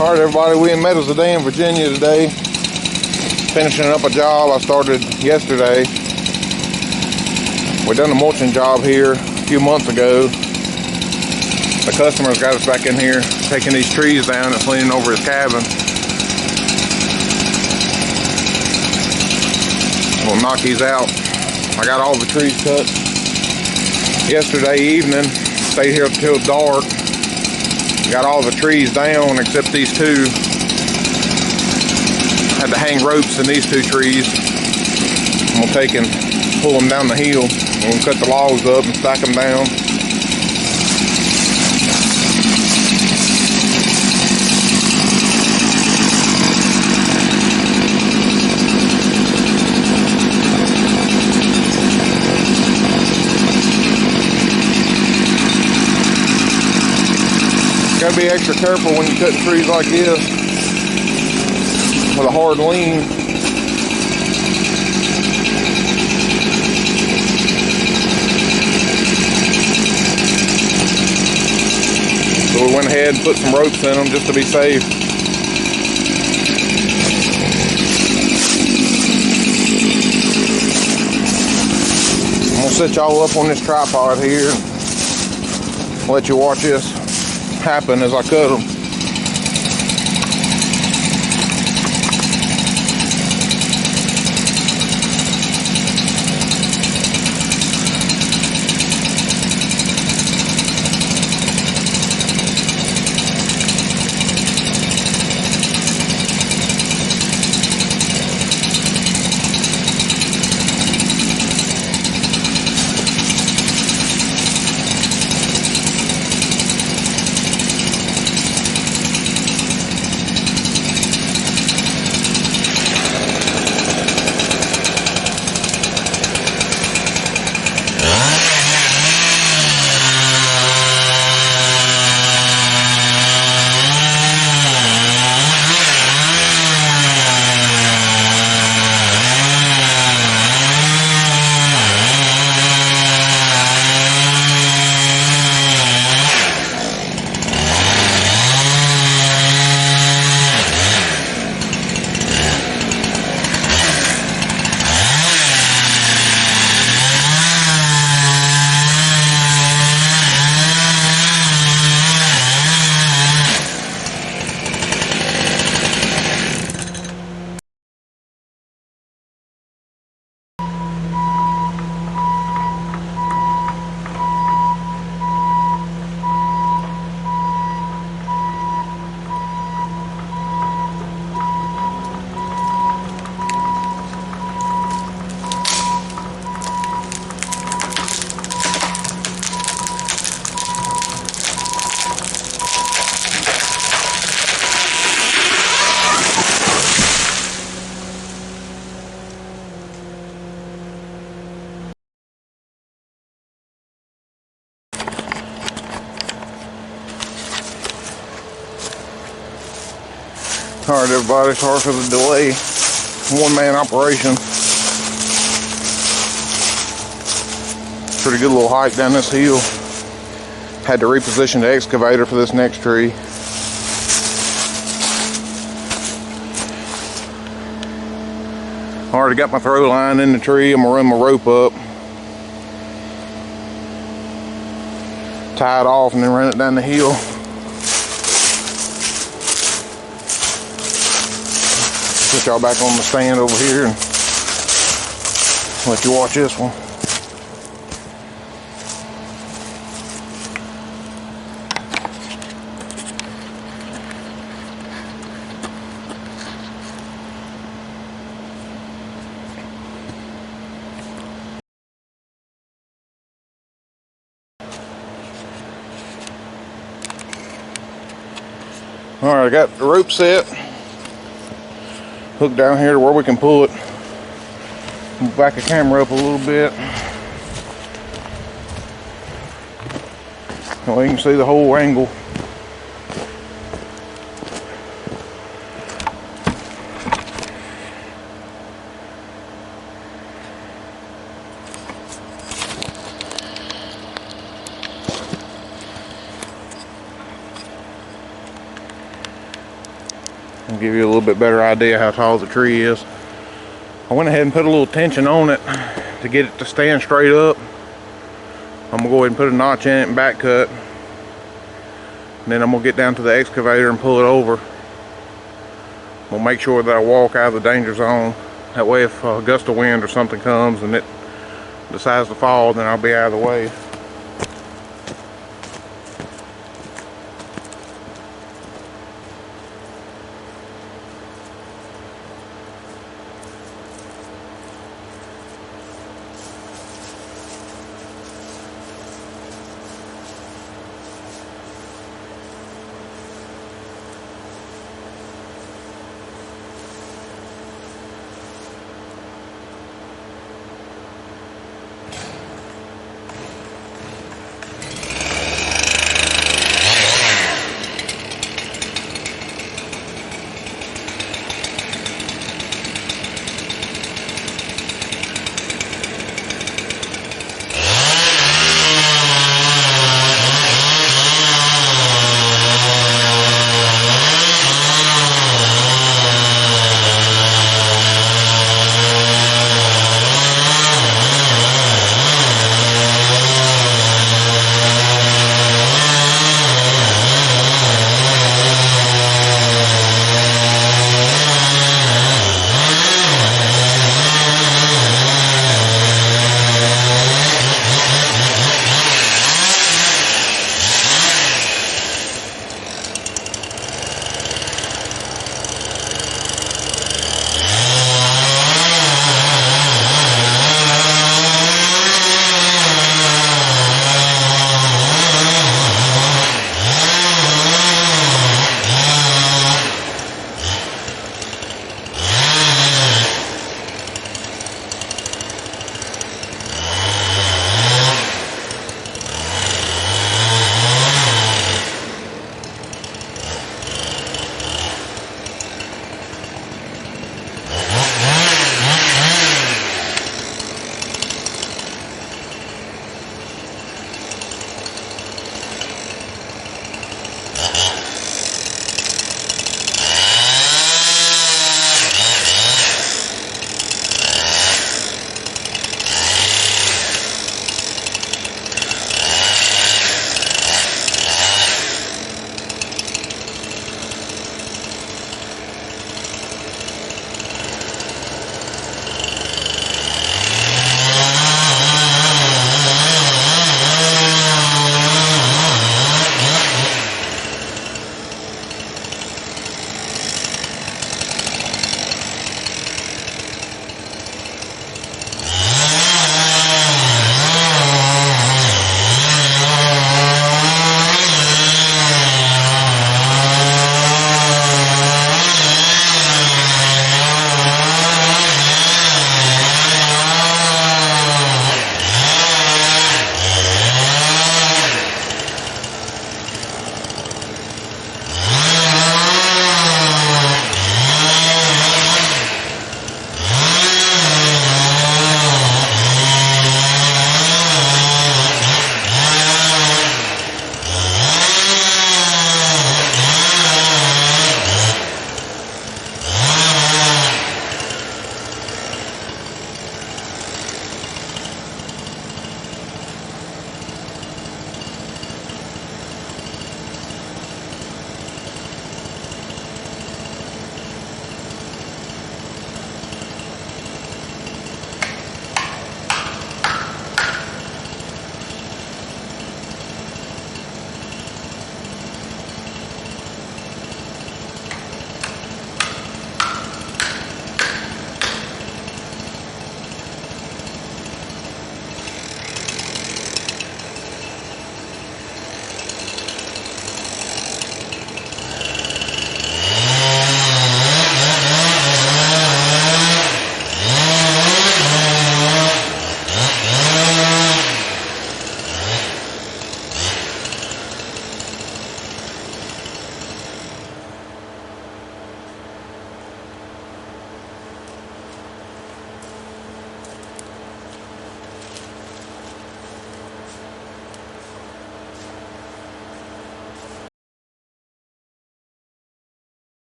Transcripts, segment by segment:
Alright everybody, we in Meadows of Dan, Virginia today. Finishing up a job I started yesterday. We done a mulching job here a few months ago. The customer's got us back in here taking these trees down and leaning over his cabin. We'll knock these out. I got all the trees cut yesterday evening. Stayed here till dark. Got all the trees down except these two. Had to hang ropes in these two trees. I'm gonna take and pull them down the hill. I'm gonna cut the logs up and stack them down. Gotta be extra careful when you cut trees like this with a hard lean. So we went ahead and put some ropes in them just to be safe. I'm gonna set y'all up on this tripod here and let you watch this happen as I cut them. Alright everybody, sorry for the delay. One-man operation. Pretty good little hike down this hill. Had to reposition the excavator for this next tree. Already got my throw line in the tree. I'm gonna run my rope up, tie it off, and then run it down the hill. Put y'all back on the stand over here and let you watch this one. All right, I got the rope set. Hook down here to where we can pull it. Back the camera up a little bit. So you can see the whole angle. I'll give you a little bit better idea how tall the tree is. I went ahead and put a little tension on it to get it to stand straight up. I'm gonna go ahead and put a notch in it and back cut. And then I'm gonna get down to the excavator and pull it over. We'll make sure that I walk out of the danger zone. That way if a gust of wind or something comes and it decides to fall, then I'll be out of the way.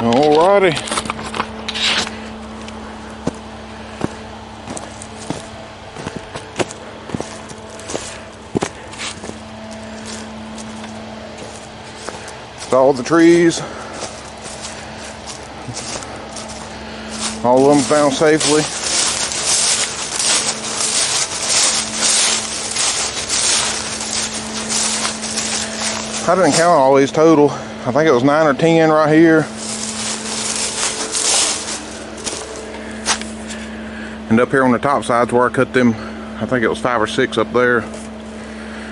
Alrighty. All the trees, all of them down safely. I didn't count all these total. I think it was 9 or 10 right here. And up here on the top sides where I cut them, I think it was 5 or 6 up there.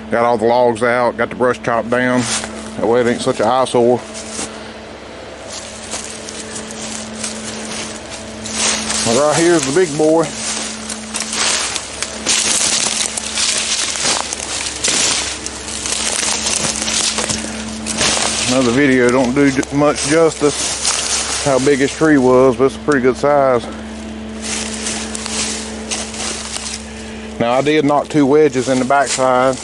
Got all the logs out, got the brush chopped down. That way it ain't such an eyesore. Well, right here's the big boy. Another video don't do much justice how big his tree was, but it's a pretty good size. Now I did knock 2 wedges in the backside.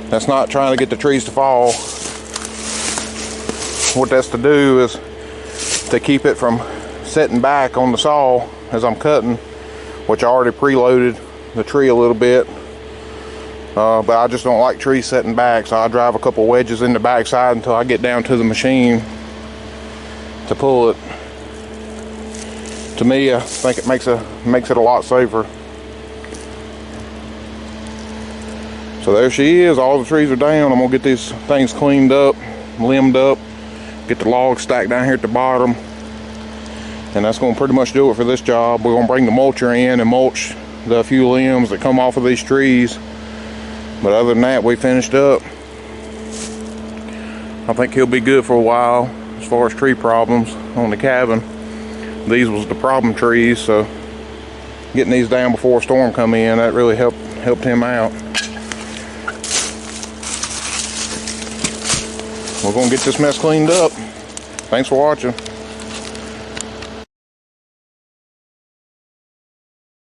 That's not trying to get the trees to fall. What that's to do is to keep it from setting back on the saw as I'm cutting, which I already preloaded the tree a little bit. But I just don't like trees setting back, so I drive a couple wedges in the backside until I get down to the machine to pull it. To me, I think it makes it a lot safer. So there she is, all the trees are down. I'm gonna get these things cleaned up, limbed up, get the logs stacked down here at the bottom. And that's gonna pretty much do it for this job. We're gonna bring the mulcher in and mulch the few limbs that come off of these trees. But other than that, we finished up. I think he'll be good for a while as far as tree problems on the cabin. These was the problem trees, so getting these down before a storm come in, that really helped him out. We're gonna get this mess cleaned up. Thanks for watching.